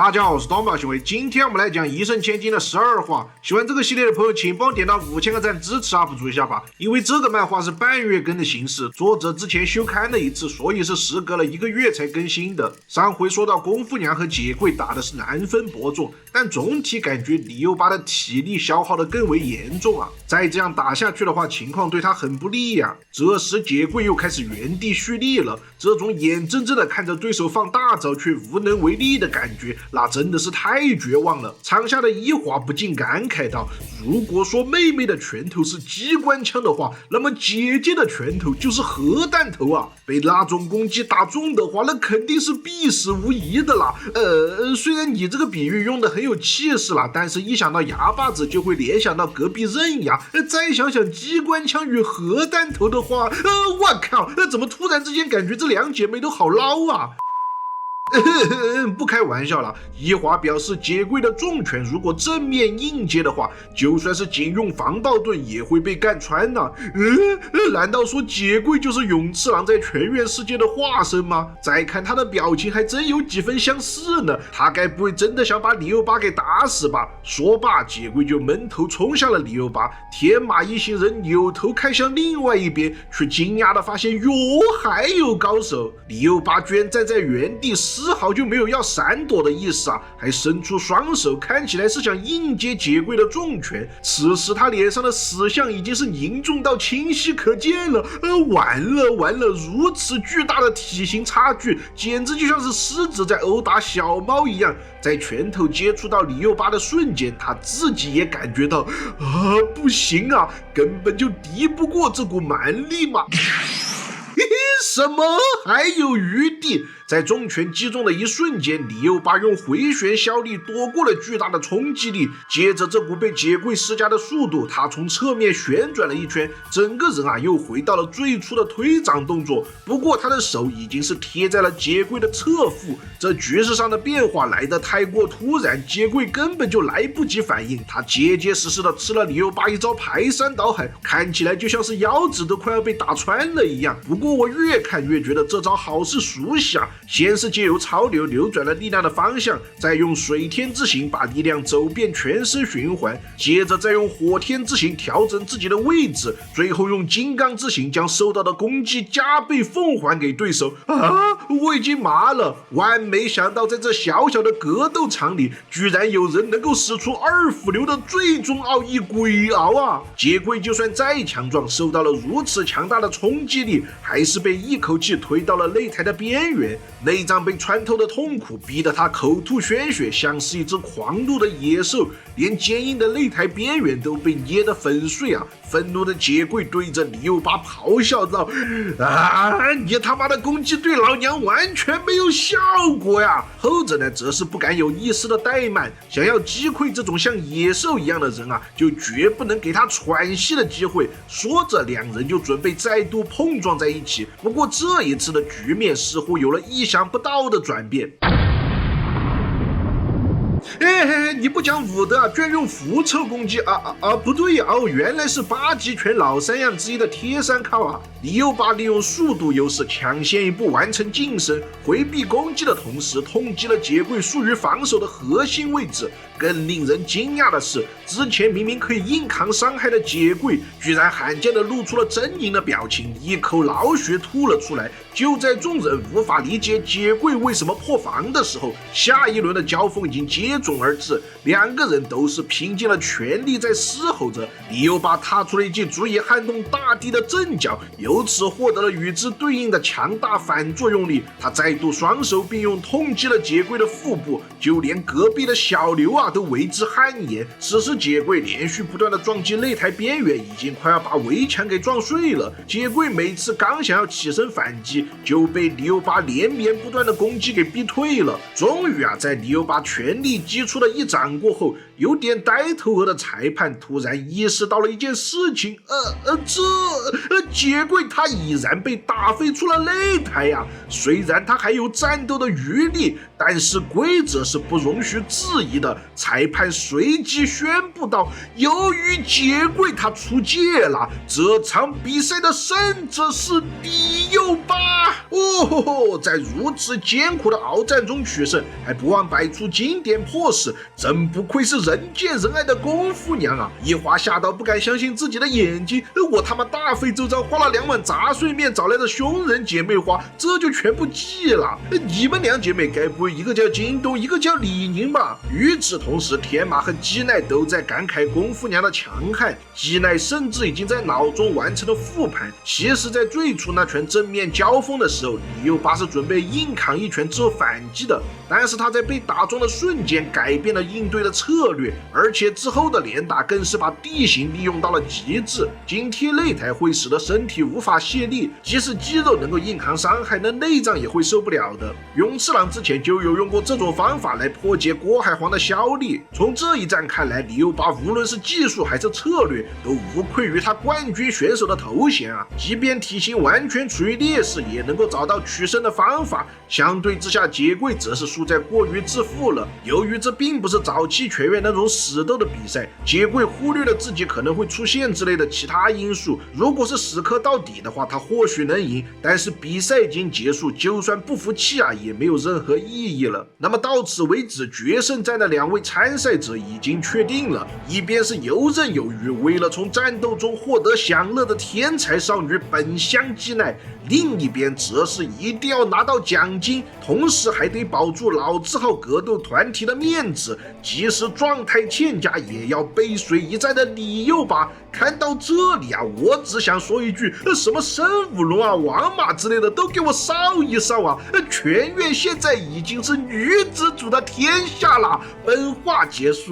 大家好，我是东宝行为。今天我们来讲一圣千金的12话。喜欢这个系列的朋友，请帮我点到5000个赞支持 UP 主一下吧。因为这个漫画是半月更的形式，作者之前休刊了一次，所以是时隔了1个月才更新的。上回说到功夫娘和结贵打的是难分伯仲，但总体感觉李幼八的体力消耗的更为严重啊。再这样打下去的话，情况对他很不利呀。这时结贵又开始原地蓄力了，这种眼睁睁的看着对手放大招却无能为力的感觉，那真的是太绝望了。场下的一华不禁感慨道：如果说妹妹的拳头是机关枪的话，那么姐姐的拳头就是核弹头啊！被那种攻击打中的话，那肯定是必死无疑的啦。虽然你这个比喻用的很有气势啦，但是一想到牙把子就会联想到隔壁刃牙，再想想机关枪与核弹头的话，我靠，怎么突然之间感觉这两姐妹都好捞啊！不开玩笑了，一华表示结贵的重拳如果正面硬接的话，就算是仅用防爆盾也会被干穿呐。难道说结贵就是勇次郎在全员世界的化身吗？再看他的表情还真有几分相似呢，他该不会真的想把李幼八给打死吧？说罢，结贵就闷头冲向了李幼八，天马一行人扭头看向另外一边，却惊讶的发现哟，还有高手！李幼八居然站在原地，丝毫就没有要闪躲的意思啊，还伸出双手，看起来是想硬接结贵的重拳。此时他脸上的死相已经是凝重到清晰可见了。完了，如此巨大的体型差距，简直就像是狮子在殴打小猫一样。在拳头接触到李幼八的瞬间，他自己也感觉到不行啊，根本就敌不过这股蛮力嘛。什么？还有余地？在重拳击中的一瞬间，李幼八用回旋削力躲过了巨大的冲击力，接着这股被结贵施加的速度，他从侧面旋转了一圈，整个人又回到了最初的推掌动作。不过他的手已经是贴在了结贵的侧腹，这局势上的变化来得太过突然，结贵根本就来不及反应，他结结实实的吃了李幼八一招排山倒海，看起来就像是腰子都快要被打穿了一样。不过我越看越觉得这招好是熟悉啊！先是借由潮流扭转了力量的方向，再用水天之行把力量走遍全身循环，接着再用火天之行调整自己的位置，最后用金刚之行将受到的攻击加倍奉还给对手。我已经麻了！万没想到在这小小的格斗场里，居然有人能够使出2斧流的最终奥义鬼鳌啊！结贵就算再强壮，受到了如此强大的冲击力，还是被一口气推到了擂台的边缘，内脏被穿透的痛苦逼得他口吐鲜血，像是一只狂怒的野兽，连坚硬的擂台边缘都被捏得粉碎啊！愤怒的结贵对着李幼八咆哮道：你他妈的攻击对老娘完全没有效果呀！后者呢，则是不敢有一丝的怠慢，想要击溃这种像野兽一样的人就绝不能给他喘息的机会。说着，两人就准备再度碰撞在一起。不过这一次的局面似乎有了意想不到的转变。你不讲武德居然用符臭攻击不对呀！原来是8级拳老3样之一的贴山靠啊！李幼八利用速度优势抢先一步完成近身，回避攻击的同时痛击了结贵疏于防守的核心位置。更令人惊讶的是，之前明明可以硬扛伤害的结贵，居然罕见的露出了狰狞的表情，一口老血吐了出来。就在众人无法理解结贵为什么破防的时候，下一轮的交锋已经接踵而至，两个人都是拼尽了全力在嘶吼着。李幼八踏出了一记足以撼动大地的正脚，由此获得了与之对应的强大反作用力。他再度双手并用痛击了结贵的腹部，就连隔壁的小刘都为之汗颜。此时结贵连续不断的撞击擂台边缘，已经快要把围墙给撞碎了。结贵每次刚想要起身反击，就被李幼八连绵不断的攻击给逼退了。终于在李幼八全力击出了一掌过后，有点呆头鹅的裁判突然意识到了一件事情，结贵他已然被打飞出了擂台呀！虽然他还有战斗的余力，但是规则是不容许质疑的。裁判随即宣布道：“由于杰贵他出界了，这场比赛的胜者是李幼巴。”在如此艰苦的鏖战中取胜，还不忘摆出经典 pose， 真不愧是人见人爱的功夫娘啊！一华吓到不敢相信自己的眼睛，我他妈大费周章花了2碗杂碎面找来的凶人姐妹花，这就全部记了。你们2姐妹该不会一个叫京东，一个叫李宁吧？与此同时，天马和基奈都在感慨功夫娘的强悍，基奈甚至已经在脑中完成了复盘。其实，在最初那拳正面交锋的时候，李幼巴是准备硬扛一拳之后反击的，但是他在被打中的瞬间改变了应对的策略，而且之后的连打更是把地形利用到了极致。紧贴擂台会使得身体无法卸力，即使肌肉能够硬扛伤害，那内脏也会受不了的。勇次郎之前就有用过这种方法来破解郭海皇的消力。从这一战看来，李幼巴无论是技术还是策略，都无愧于他冠军选手的头衔啊！即便体型完全处于劣势，也能够找到取胜的方法。相对之下，杰贵则是输在过于自负了。由于这并不是早期全员那种死斗的比赛，杰贵忽略了自己可能会出现之类的其他因素。如果是死磕到底的话，他或许能赢，但是比赛已经结束，就算不服气啊，也没有任何意义了。那么到此为止，决胜战的2位参赛者已经确定了，一边是游刃有余，为了从战斗中获得享乐的天才少女本乡基奈，另一边则是一定要拿到奖金，同时还得保住老字号格斗团体的面子，即使状态欠佳也要背水一战的李幼巴。看到这里啊，我只想说一句，什么圣武龙啊、王马之类的都给我烧一烧啊！全院现在已经是女子组的天下了。本话结束。